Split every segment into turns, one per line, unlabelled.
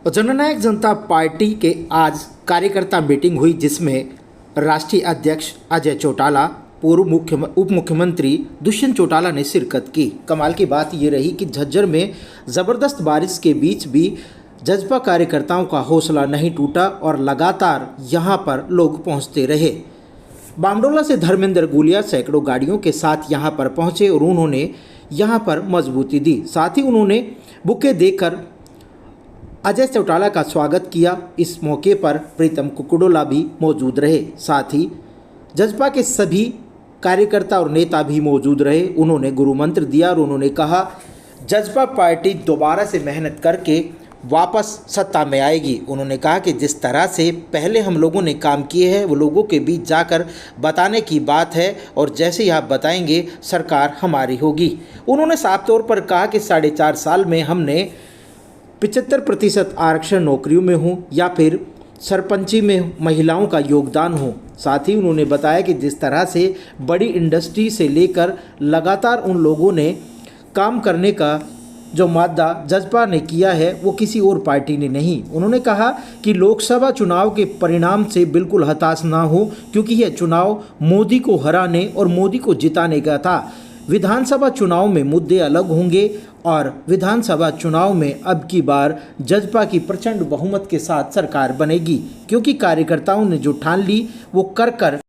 जननायक जनता party के आज कार्यकर्ता मीटिंग हुई, जिसमें राष्ट्रीय अध्यक्ष अजय चौटाला, पूर्व उप मुख्यमंत्री दुष्यंत चौटाला ने शिरकत की। कमाल की बात ये रही कि झज्जर में ज़बरदस्त बारिश के बीच भी जजपा कार्यकर्ताओं का हौसला नहीं टूटा और लगातार यहां पर लोग पहुंचते रहे। बामडोला से धर्मेंद्र गुलिया सैकड़ों गाड़ियों के साथ यहां पर पहुंचे और उन्होंने यहां पर मजबूती दी। साथ ही उन्होंने बुके देकर अजय चौटाला का स्वागत किया। इस मौके पर प्रीतम कुकुडोला भी मौजूद रहे। साथ ही जजपा के सभी कार्यकर्ता और नेता भी मौजूद रहे। उन्होंने गुरु मंत्र दिया और उन्होंने कहा, जजपा पार्टी दोबारा से मेहनत करके वापस सत्ता में आएगी। उन्होंने कहा कि जिस तरह से पहले हम लोगों ने काम किए हैं वो लोगों के बीच जाकर बताने की बात है और जैसे ही आप बताएंगे सरकार हमारी होगी। उन्होंने साफ तौर पर कहा कि 4.5 साल में हमने 75% आरक्षण नौकरियों में हो या फिर सरपंची में महिलाओं का योगदान हो। साथ ही उन्होंने बताया कि जिस तरह से बड़ी इंडस्ट्री से लेकर लगातार उन लोगों ने काम करने का जो मादा जजपा ने किया है वो किसी और पार्टी ने नहीं। उन्होंने कहा कि लोकसभा चुनाव के परिणाम से बिल्कुल हताश ना हो, क्योंकि यह चुनाव मोदी को हराने और मोदी को जिताने का था। विधानसभा चुनाव में मुद्दे अलग होंगे और विधानसभा चुनाव में अब की बार जजपा की प्रचंड बहुमत के साथ सरकार बनेगी, क्योंकि कार्यकर्ताओं ने जो ठान ली वो कर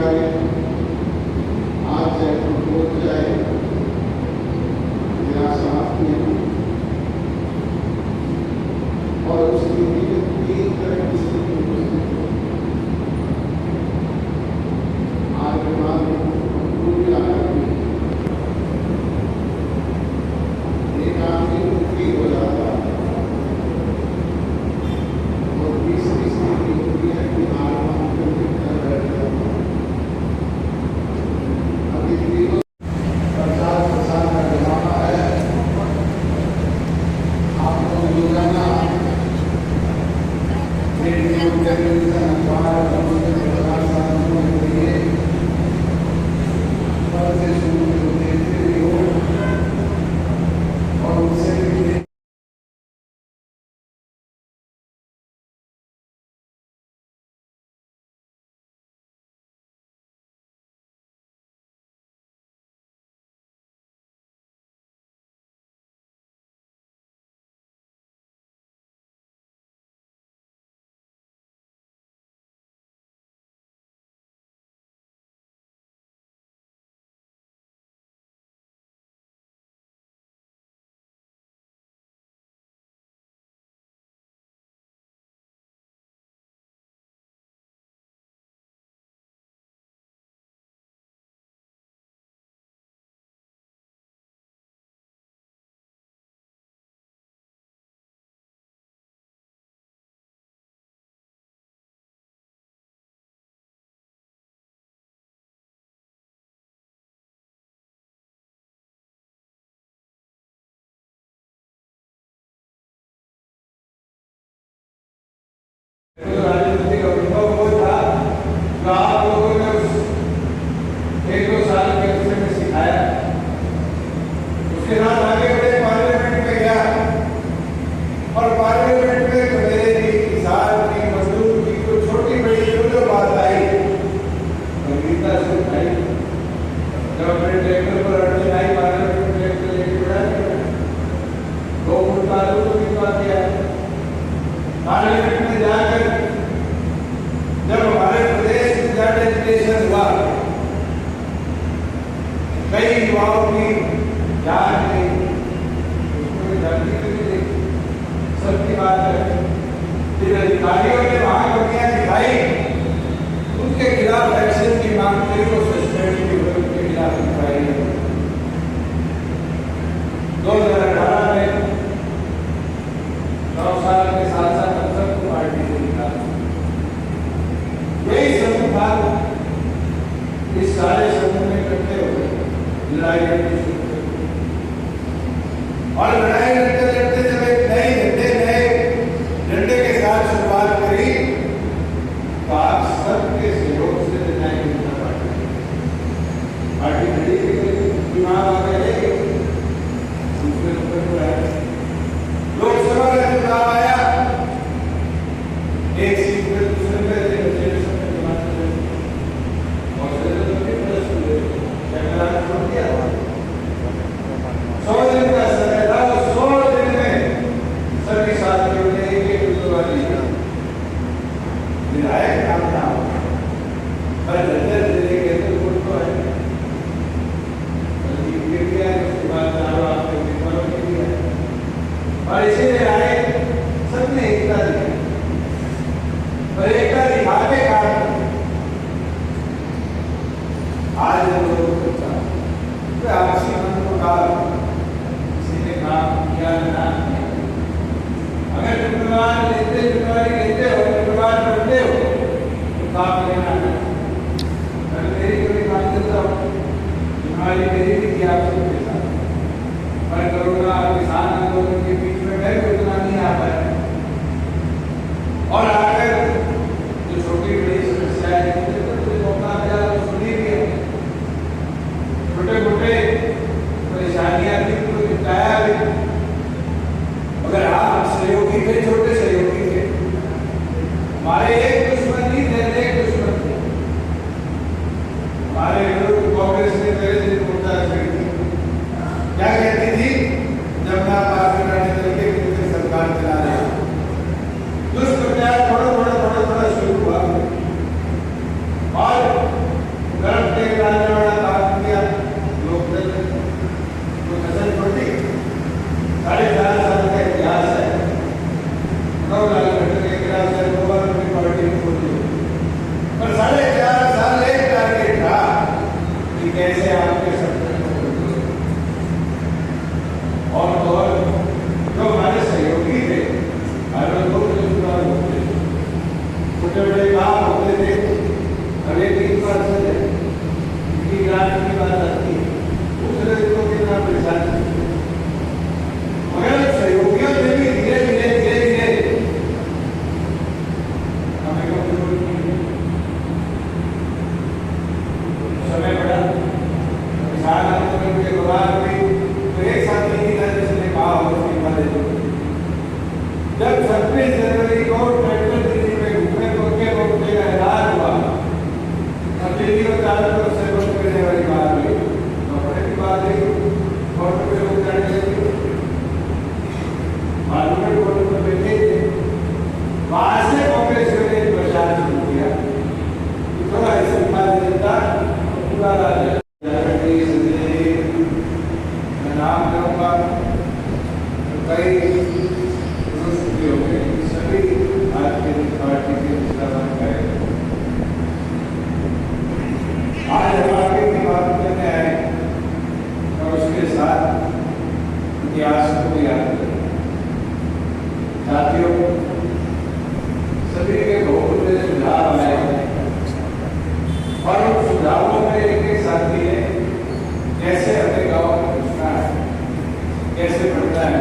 जाए, आज चाहे हो जाए, निराशा आती है और उसकी तीन तरह की स्थिति उपस्थित हो। आज के बाद पूरी आकर एक आदमी मुक्ति हो जाता है और तीसरी स्थिति होती है कि आत्मा कर बैठ जाता है। अभी तीनों प्रसाद का जमाना है। आप लोग रोजाना रेडियो टेलीविजन अखबार और उससे राजनीतिक अनुभव वो था जो आप लोगों ने उस 1-2 साल के अरसे में सिखाया। उसके साथ आगे बढ़े, पार्लियामेंट में गया और पार्लियामेंट में तो मेरे भी किसान की, मजदूर की कोई छोटी बड़ी जो बात आई गंभीरता से उठाई। जब अपने ट्रैक्टर पर अड़चन आई, पार्लियामेंट में ट्रैक्टर लेके बढ़ा 2 फुट बालू को गिरवा दिया। पार्लियामेंट में जाकर जब हमारे प्रदेश में डिजिटेशन हुआ, कई युवाओं की जान गई, उसमें जाति भी देखी, सबकी बात है। जिन अधिकारियों ने वहां कमियां दिखाई, उनके खिलाफ एक्शन की मांग करी, वो सस्पेंड की हुई, उनके खिलाफ इंक्वायरी 2018 में 9 साल के साथ सबको पार्टी से निकाला। यही समूह था, इस सारे समूह में इकट्ठे हुए लड़ाई लड़नी शुरू कर, और लड़ाई लड़ते लड़ते जब एक नए झंडे के साथ शुरुआत करी तो आप सबके सहयोग से लड़ाई जनता पार्टी खड़ी चुनाव आ गए, दूसरे नंबर पर आए। लोकसभा का चुनाव आया, एक सीट पे दूसरे पे छोड़ दिया। 100 दिन का समय था, 100 दिन में सभी साथियों ने एक उम्मीदवार लिया। विधायक काम था, पर जर्जर जिले के तो वोट तो है, उसके बाद चारों आपके उम्मीदवारों के लिए और इसीलिए आए, सबने एकता दिखाई और एकता दिखाने का आज लोगों को आपसी मन को कहा, किसी ने काम किया ना किया। अगर जिम्मेवार लेते, जिम्मेवारी लेते हो, जिम्मेवार बनते हो तो काम लेना है। मैं मेरी कभी मान देता हूँ, जिम्मेवारी मेरी भी थी आप सबके साथ। मैं कोरोना किसान आंदोलन के बीच में मैं जनवरी को ट्रैक्टर दिल्ली में घूमे तो उनके को मुझे हैरान हुआ। अब दिल्ली में जाकर तो उससे बंद करने वाली बात हुई, कपड़े की बात हुई, फोटो पे लोग जाने लगे, मालूम है फोटो पे बैठे थे। वहां से कांग्रेस ने प्रचार शुरू किया कि थोड़ा इस्तीफा दे देता पूरा राज्य नाम लूंगा तो कई दुरुस्त हो गए, सभी भारतीय जनता पार्टी के हिस्सा बन गए। आज हमारे की बात करने आए और उसके साथ इतिहास को याद करें। साथियों, सभी के बहुत से सुझाव आए और उन सुझावों में एक साथी है कैसे हमें गाँव में घुसना है, कैसे बढ़ना है,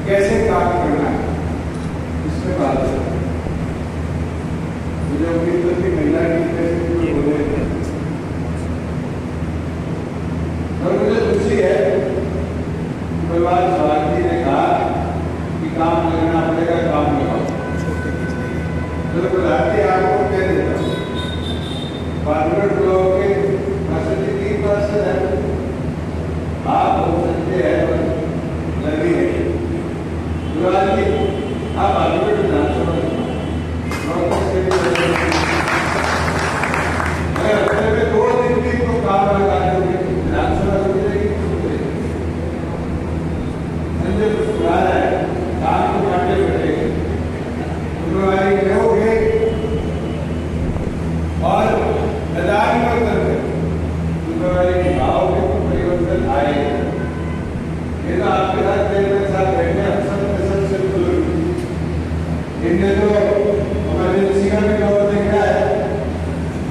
कैसे काम करना है, इसमें बात है। मुझे उम्मीद थी महिला की कैसे बोले थे और मुझे खुशी है परिवार सवाल जी ने कहा कि काम करना पड़ेगा, काम लगाओ। तो बुलाते आपको कह देता हूँ पार्लियामेंट लोगों के 3% है, आप हो सकते हैं लगी है युवराज जी, आप पार्लियामेंट विधानसभा में 2 दिन भी तो काम लगा दोगे, विधानसभा संजय को सुना है काम को काटे बैठेंगे जिम्मेवारी रहोगे और मैदान में उतरते जिम्मेवारी निभाओगे तो परिवर्तन आएगा। ये तो आपके साथ मेरे साथ बैठे हम सबसे बुजुर्ग, इनने तो इमरजेंसी का भी दौर देखा है,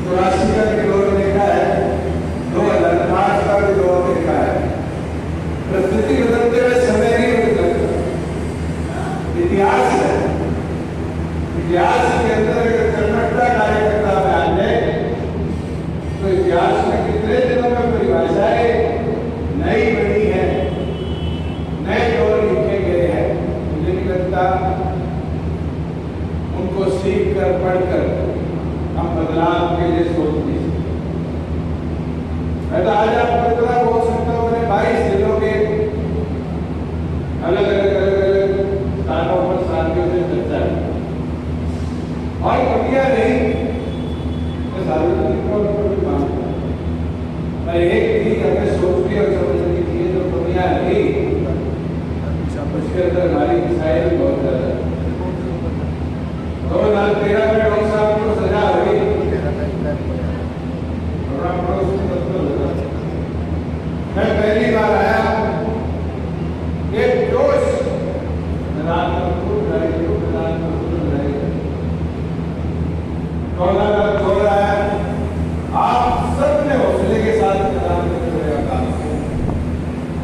चौरासी का भी दौर देखा है, 2005 का भी दौर देखा है। परिस्थिति बदलते हुए समय नहीं बदलता, इतिहास है। इतिहास के अंदर अगर कर्मठता कार्यकर्ता में आ जाए तो इतिहास में कितने दिनों में परिभाषाएं नई बनी है, नए दौर लिखे गए हैं। मुझे नहीं लगता उनको सीख कर पढ़कर हम बदलाव के लिए सोच नहीं सकते। मैं तो आज आपको इतना बोल सकता हूँ, मैंने 22 जिलों के अलग अलग स्थानों पर साथियों से चर्चा की और दुनिया नहीं, मैं सार्वजनिक तौर पर भी मानता हूँ। मैं एक चीज हमें सोचनी और समझनी चाहिए, जो दुनिया नहीं उसके अंदर हमारी मिसाइल बहुत ज्यादा। 2013 में डॉक्टर साहब को सजा हुई, मैं पहली बार आया, एक जोश आप सबने हौसले के साथ काम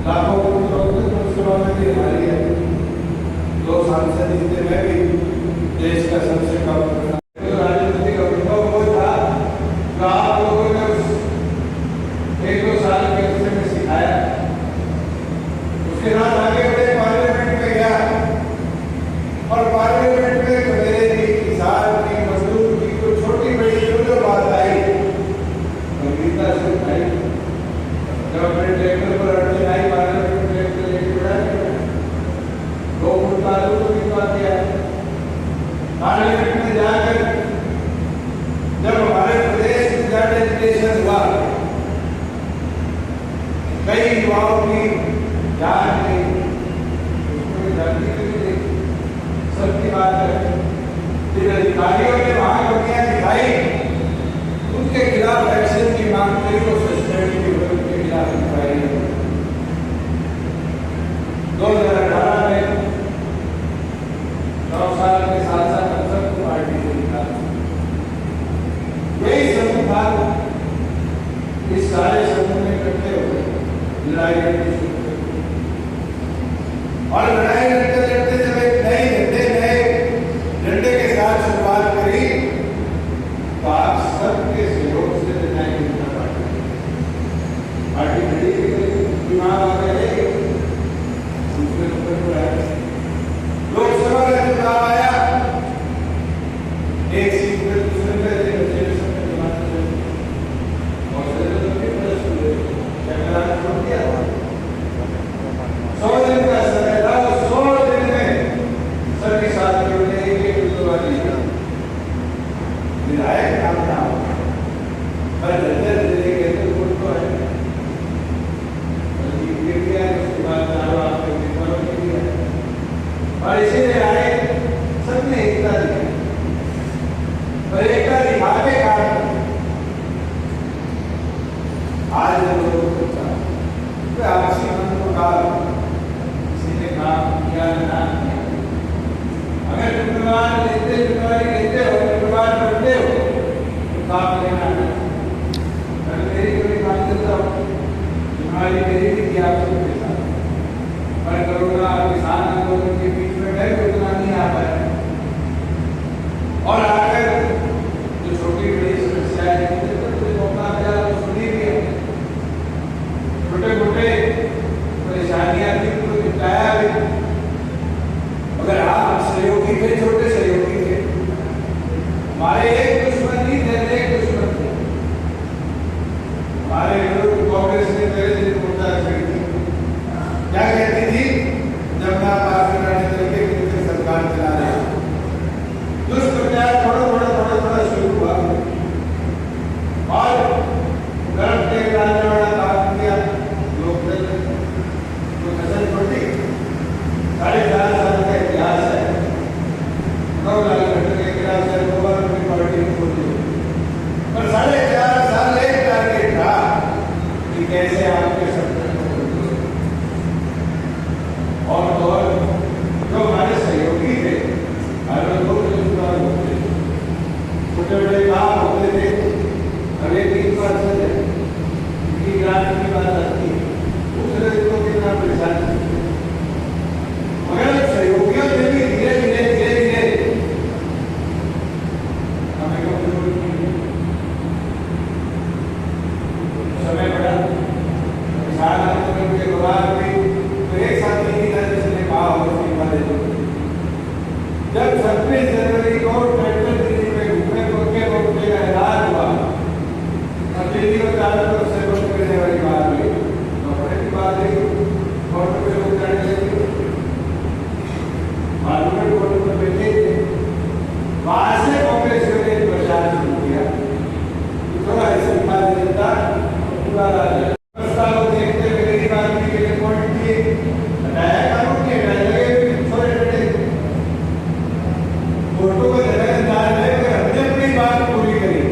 लाखों में भी हमारी है। 2 सांसद जीते, मैं भी देश का सबसे कम राजनीतिक अनुभव वो था जो आप लोगों ने उस 1-2 साल के अरसे में सिखाया। उसके बाद आगे बढ़े, पार्लियामेंट में गया और पार्लियामेंट में मेरे की किसान की मजदूर की कोई छोटी बड़ी जो बात आई गंभीरता से उठाई। जब अपने ट्रैक्टर पर अड़चन आई, पार्लियामेंट में ट्रैक्टर लेके बढ़ा 2 फुट आलू को गिरवा दिया। पार्लियामेंट में जाकर जब हमारे प्रदेश में डिजिटलाइजेशन हुआ, कई युवाओं की जान गई, उसको जानती नहीं, सबकी बात है। जिन अधिकारियों ने वहां कमियां दिखाई, उनके खिलाफ एक्शन की मांग करी, वो सस्पेंड की हुई, उनके खिलाफ इंक्वायरी। 2018 में 9 साल के साथ हम सबको पार्टी से निकाला। यही समूह था, इस सारे समूह में इकट्ठे हुए लड़ाई लड़नी शुरू कर, और लड़ाई लड़ते लड़ते जब एक नए झंडे के साथ शुरुआत करी तो आप सबके सहयोग से लड़ाई पार्टी खड़ी चुनाव आ गए, लोकसभा का चुनाव आया, किया ना किया। अगर जिम्मेवारी लेते हो, जिम्मेवार बनते हो तो काम लेना है। अगर मेरी कोई काम देता हूँ, जिम्मेवारी मेरी भी थी आप सबके साथ, पर कोरोना किसान आंदोलन के बीच में गए उतना नहीं आ पाया। और आकर जो छोटी बड़ी समस्याएं थी तो मौका मिला तो सुनी भी है, छोटे मोटे परेशानियां थी उनको निपटाया भी। अगर आप सहयोगी थे, छोटे सहयोगी थे, हमारे एक दुश्मन नहीं थे, एक दुश्मन थे हमारे विरुद्ध। कांग्रेस ने पहले दिन मुद्दा छेड़ी थी, क्या कहती थी, जब ना पास कराने चलते कि सरकार चला रहे दुष्प्रचार थोड़ा शुरू हुआ और गर्भ तेल डालने वाला काम किया। लोकतंत्र को कसर छोटी 4.5 साल का इतिहास है। 9 लाख घंटे के खिलाफ से अपनी पार्टी को खोली, पर 4.5 साल एक टारगेट था कि कैसे आपके संगठन को और जो हमारे सहयोगी थे, हर लोग छोटे बड़े काम होते थे। अब एक 3% है की ग्रांट की बात आती है, दूसरे को कितना परेशान। मगर सहयोगियों से भी धीरे धीरे हमें कमजोर समय पड़ा। किसान आंदोलन के दौरान भी तो एक साथी की तरह जिसने कहा हो जब 26 जनवरी को ट्रैक्टर दिल्ली में घूमने को उनके का ऐलान हुआ, दिल्ली को चारों तरफ से बंद करने वाली बात हुई, कपड़े की बात हुई, फोटो पे लोग चढ़ने लगे, पार्लियामेंट फोटो पर बैठे थे। वहां से कांग्रेस ने प्रचार शुरू किया, थोड़ा इस्तीफा देता पूरा प्रस्ताव को देखते हुए गरीब आदमी के लिए पॉइंट दिए, हटाया कानून के हटाए लगे छोटे छोटे फोटो को नजरअंदाज है। अगर हमने अपनी बात पूरी करी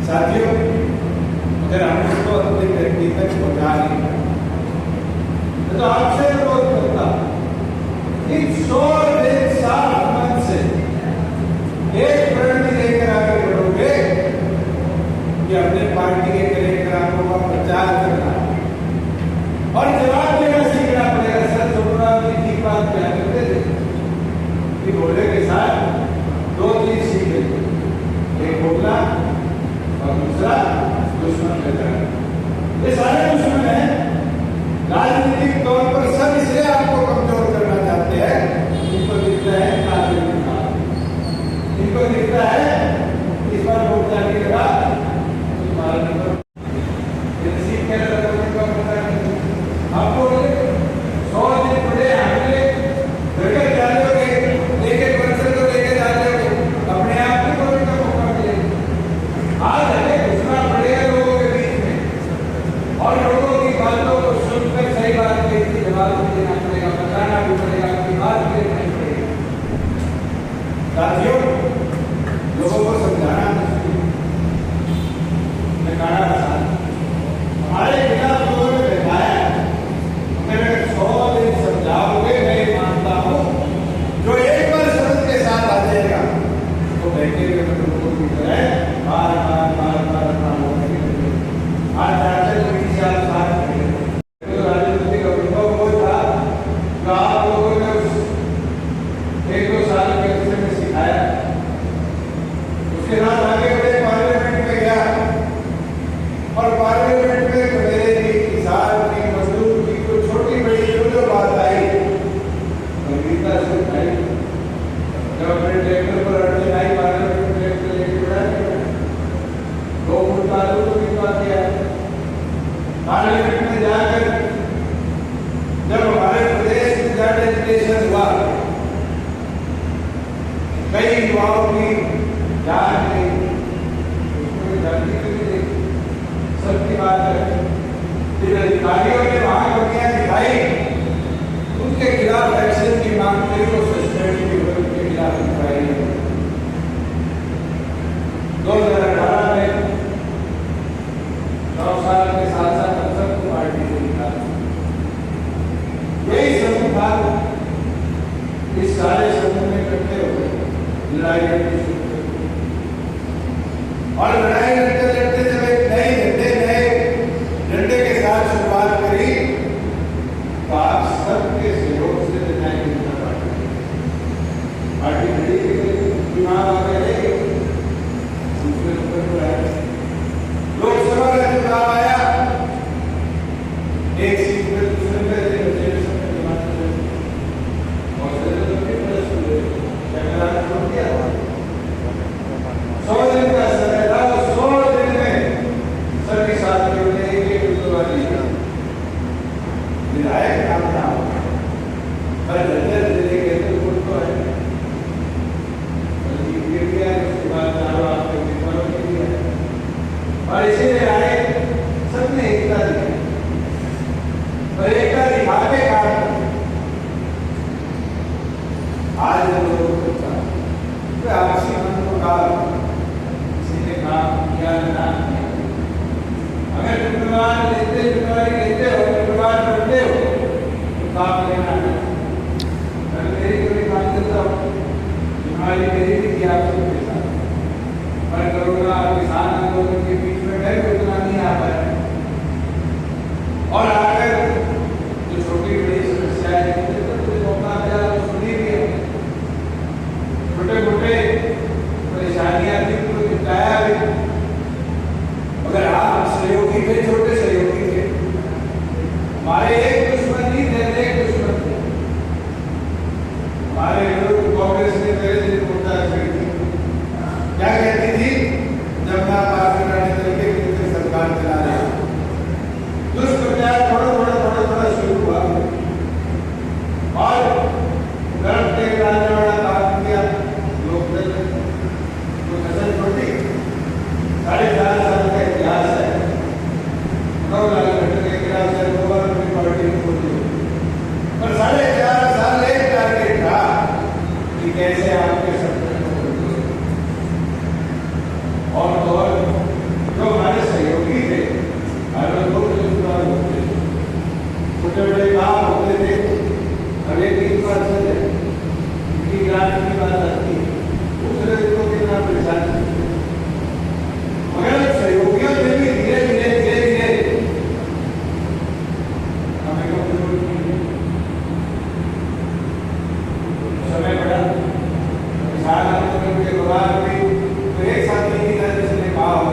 साथियों, अगर हम उसको अपने व्यक्ति तक पहुंचा नहीं तो आपसे अनुरोध करता इन 100 दिन 7 मन से एक प्रण लेकर आगे बढ़ोगे कि अपने पार्टी के कार्यक्रमों का प्रचार करना और जवाब देना सीखना पड़ेगा। सर छोटा की बात क्या करते थे कि बोले के साथ 2 चीज सीखे, एक बोलना और दूसरा दुश्मन कहना। ये सारे दुश्मन हैं, राजनीतिक तौर पर सब इसलिए आपको कमजोर करना चाहते हैं। इनको दिखता है इनको दिखता है इस बार वोट जाने के बाद आपको 100 दिन पड़े हमने घर जाने लेके परिसर को लेके जाने अपने आप को बोलने का मौका मिलेगा। आज हमें घुसना पड़ेगा लोगों के बीच में और लोगों की बातों को सुनकर सही बात के जवाब देना पड़ेगा, बताना भी पड़ेगा, अपनी बात देनी पड़ेगी। साथियों, लोगों को समझाना हमारे खिलाफ लोगों ने दिखाया। अगर 100 दिन समझाओगे, मैं मानता हूँ जो एक बार शब्द के साथ आ जाएगा तो बैठे हुए लोगों की तरह बार आज चाचा को 20 साल साथ राजनीति का अनुभव वो था जो आप लोगों ने उस 1-2 साल के अरसे में सिखाया। उसके साथ आगे बढ़े, पार्लियामेंट में गया और पार्लियामेंट में मेरे की किसान की मजदूर की कोई छोटी बड़ी जो बात आई गंभीरता से उठाई। जब अपने ट्रैक्टर पर अड़चन आई, पार्लियामेंट में ट्रैक्टर लेके बढ़ा 2 फुट बालू को भी बात किया। पार्लियामेंट में जाकर जब हमारे प्रदेश में डिजिटेशन हुआ, कई युवाओं की जान गई, उसमें जाति भी देखी, सबकी बात है। जिन अधिकारियों ने वहां कमियां दिखाई उनके खिलाफ एक्शन की मांग करी, तो सस्पेंड की उनके खिलाफ इंक्वायरी 2018 में 9 साल के साथ साथ हम सबको पार्टी से निकाला। यही संविधान इस सारे समूह में इकट्ठे हो गए, लड़ाई लड़नी शुरू कर दी। और लड़ाई लड़ते लड़ते जब एक नए झंडे के साथ शुरुआत करी तो आप सबके सहयोग से लड़ाई लड़ना पार्टी खड़ी चुनाव आ गए, दूसरे नंबर पर आए, लोकसभा का चुनाव आया, एक सीट पर दूसरे पे और इसीलिए आए सबने एकता दिखाई और एकता दिखा के काम आज लोगों को आपसी मन को काम किसी ने काम किया ना किया, अगर जिम्मेवार जिम्मेवारी लेते हो, जिम्मेवार बनते हो तो काम लेना है। मैं मेरी कोई काम देता हूँ, जिम्मेवारी मेरी भी थी आप सबके साथ, पर करोना किसान आंदोलन के बीच में गए उतना नहीं आ पाया और आकर जो छोटी बड़ी समस्याएं तो मौका मिला तो सुनी भी है, छोटे मोटे परेशानियां थी तो निपटाया भी। अगर आप सहयोगी थे, छोटे सहयोगी थे, हमारे एक दुश्मन नहीं थे, एक दुश्मन थे हमारे लोग। कांग्रेस ने पहले दिन मुद्दा छेड़ी थी, क्या कहती थी, जब ना पार्टी तरीके की सरकार चला रहे दुष्प्रचार थोड़ा शुरू हुआ और गर्भ के लाने वाला काम किया। लोकतंत्र तो कसर छोटी, 4.5 साल का इतिहास है, 9 लाख घंटे के इतिहास है, 2 बार अपनी पार्टी को छोड़ी और 4.5 साल एक टारगेट था कि कैसे आपके और जो हमारे सहयोगी थे, छोटे बड़े काम होते थे, अब एक 3 बार चले की ग्रांट की बात आती है, दूसरे को कितना परेशान मगर सहयोगियों से भी धीरे धीरे हमें समय पड़ा। किसान आंदोलन के दौरान भी एक साथ नहीं था, जिसने कहा हो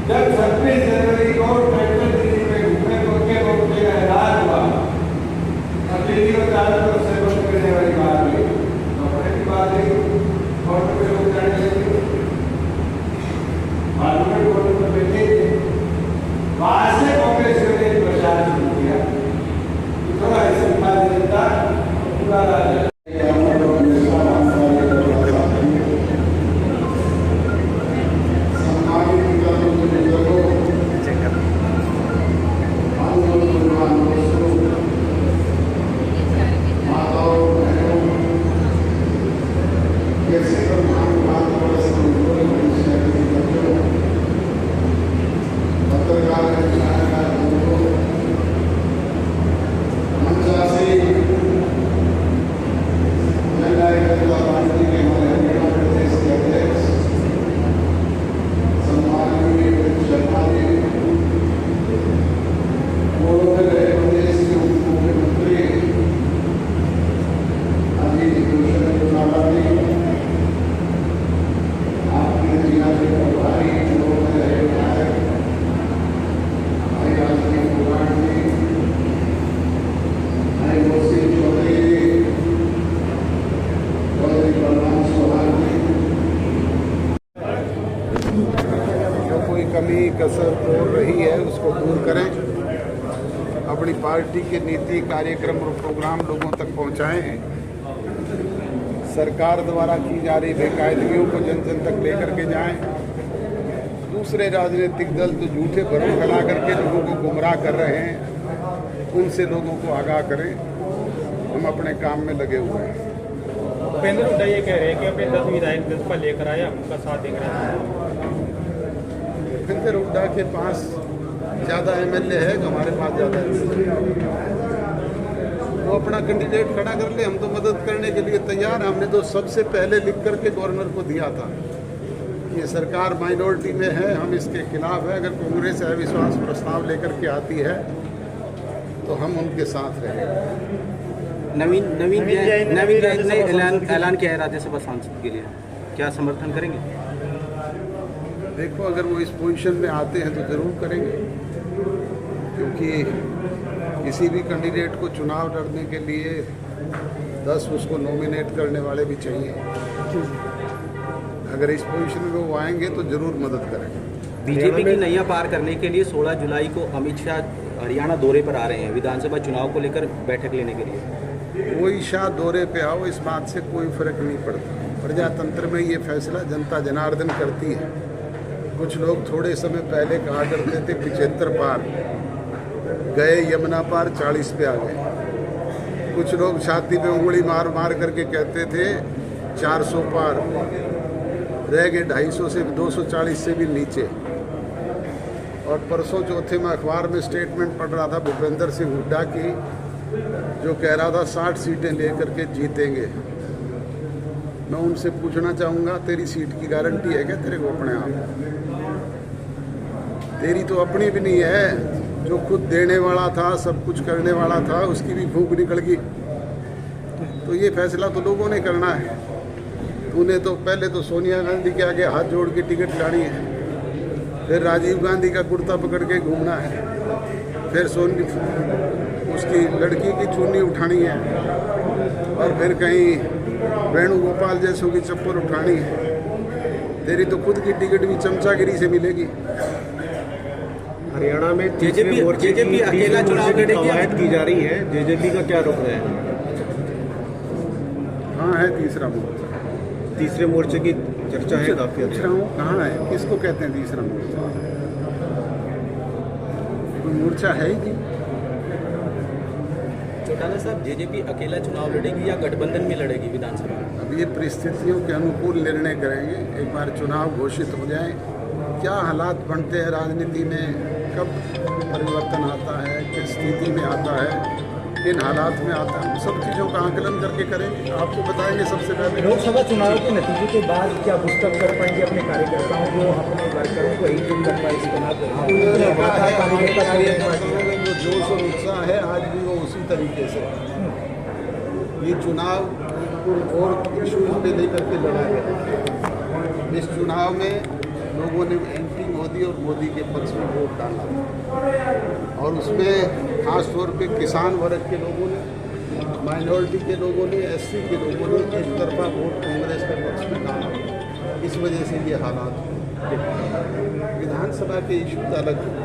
जब 26 जनवरी को ट्रैक्टर दिल्ली में घूमने पहुंचे तो उनके का ऐलान हुआ और दिल्ली में चारों तरफ से बंद करने वाली बात हुई, कपड़े की बात हुई, ऑटो पे लोग चढ़ गए थे, पार्लियामेंट ऑटो पर बैठे थे, वहां से कांग्रेस ने प्रचार शुरू किया कि थोड़ा ऐसे जनता पूरा राज्य कमी कसर हो रही है उसको दूर करें, अपनी पार्टी के नीति कार्यक्रम और प्रोग्राम लोगों तक पहुंचाएं, सरकार द्वारा की जा रही बेकायदगियों को जन जन तक लेकर के जाएं। दूसरे राजनीतिक दल तो झूठे भरों फैला करके लोगों को गुमराह कर रहे हैं, उनसे लोगों को आगाह करें। हम अपने काम में लगे हुए हैं।
भूपेंद्र हुड्डा ये कह रहे हैं कि अपने 10 विधायक 10 पर लेकर आए, उनका साथ देख रहे हैं।
भूपेंद्र हुड्डा के पास ज़्यादा MLA है, हमारे पास ज़्यादा है। वो
अपना कैंडिडेट खड़ा कर ले, हम तो मदद करने के लिए तैयार हैं। हमने तो सबसे पहले लिख करके गवर्नर को दिया था, ये सरकार माइनॉरिटी में है, हम इसके खिलाफ है। अगर कांग्रेस अविश्वास प्रस्ताव लेकर के आती है तो हम उनके साथ रहेंगे।
नवीन जैन ने ऐलान किया है राज्यसभा सांसद के लिए, क्या समर्थन करेंगे?
देखो, अगर वो इस पोजीशन में आते हैं तो ज़रूर करेंगे, क्योंकि किसी भी कैंडिडेट को चुनाव लड़ने के लिए 10 उसको नॉमिनेट करने वाले भी चाहिए। अगर इस पोजीशन में वो आएंगे तो ज़रूर मदद करेंगे।
बीजेपी की नैया पार करने के लिए 16 जुलाई को अमित शाह हरियाणा दौरे पर आ रहे हैं, विधानसभा चुनाव को लेकर बैठक लेने के लिए।
कोई शाह दौरे पे आओ, इस बात से कोई फर्क नहीं पड़ता। प्रजातंत्र में ये फैसला जनता जनार्दन करती है। कुछ लोग थोड़े समय पहले कहा करते थे 75 पार, गए यमुना पार 40 पे आ गए। कुछ लोग छाती पे उंगली मार मार करके कहते थे 400 पार, रह गए 250 से 240 से भी नीचे। और परसों चौथे में अखबार में स्टेटमेंट पढ़ रहा था भूपेंद्र सिंह हुड्डा की, जो कह रहा था 60 सीटें लेकर के जीतेंगे। मैं उनसे पूछना चाहूँगा, तेरी सीट की गारंटी है क्या तेरे को अपने आप? तेरी तो अपनी भी नहीं है। जो खुद देने वाला था, सब कुछ करने वाला था, उसकी भी भूख निकल गई। तो ये फैसला तो लोगों ने करना है। तूने तो पहले तो सोनिया गांधी के आगे हाथ जोड़ के टिकट लानी है, फिर राजीव गांधी का कुर्ता पकड़ के घूमना है, फिर उसकी लड़की की चुन्नी उठानी है, और फिर कहीं वेणुगोपाल जैसों की चप्पल उठानी है। तेरी तो खुद की टिकट भी चमचागिरी से मिलेगी।
हरियाणा में
जेजेपी अकेला चुनाव लड़ेगी,
कवायद की जा रही है, जेजेपी का क्या रुख है?
हाँ, है तीसरा मोर्चा।
तीसरे मोर्चे की चर्चा है काफी।
पूछ रहा हूँ, कहाँ है? किसको कहते हैं तीसरा मोर्चा? कोई मोर्चा है ही नहीं।
चौटाला साहब, जेजेपी अकेला चुनाव लड़ेगी या गठबंधन में लड़ेगी विधानसभा?
अब ये परिस्थितियों के अनुकूल निर्णय करेंगे। एक बार चुनाव घोषित हो जाए, क्या हालात बनते हैं राजनीति में, कब परिवर्तन आता है, किस स्थिति में आता है, किन हालात में आता है, सब चीज़ों का आकलन करके करेंगे, आपको बताएंगे सबसे पहले।
लोकसभा चुनाव के नतीजे के बाद क्या पुस्तक कर पाएंगे अपने कार्यकर्ताओं को, अपने वर्करों को एकजुट कर पाए इसके
में जो जोश और उत्साह है आज भी वो उसी तरीके से। ये चुनाव और इशूज पे लेकर के लड़ा गया। इस चुनाव में लोगों ने एंटी मोदी और मोदी के पक्ष में वोट डाला, और उसमें खास तौर पे किसान वर्ग के लोगों ने, माइनॉरिटी के लोगों ने, एससी के लोगों ने एक तरफा वोट कांग्रेस के पक्ष में डाला। इस वजह से ये हालात हुए। विधानसभा के इशूज अलग हैं।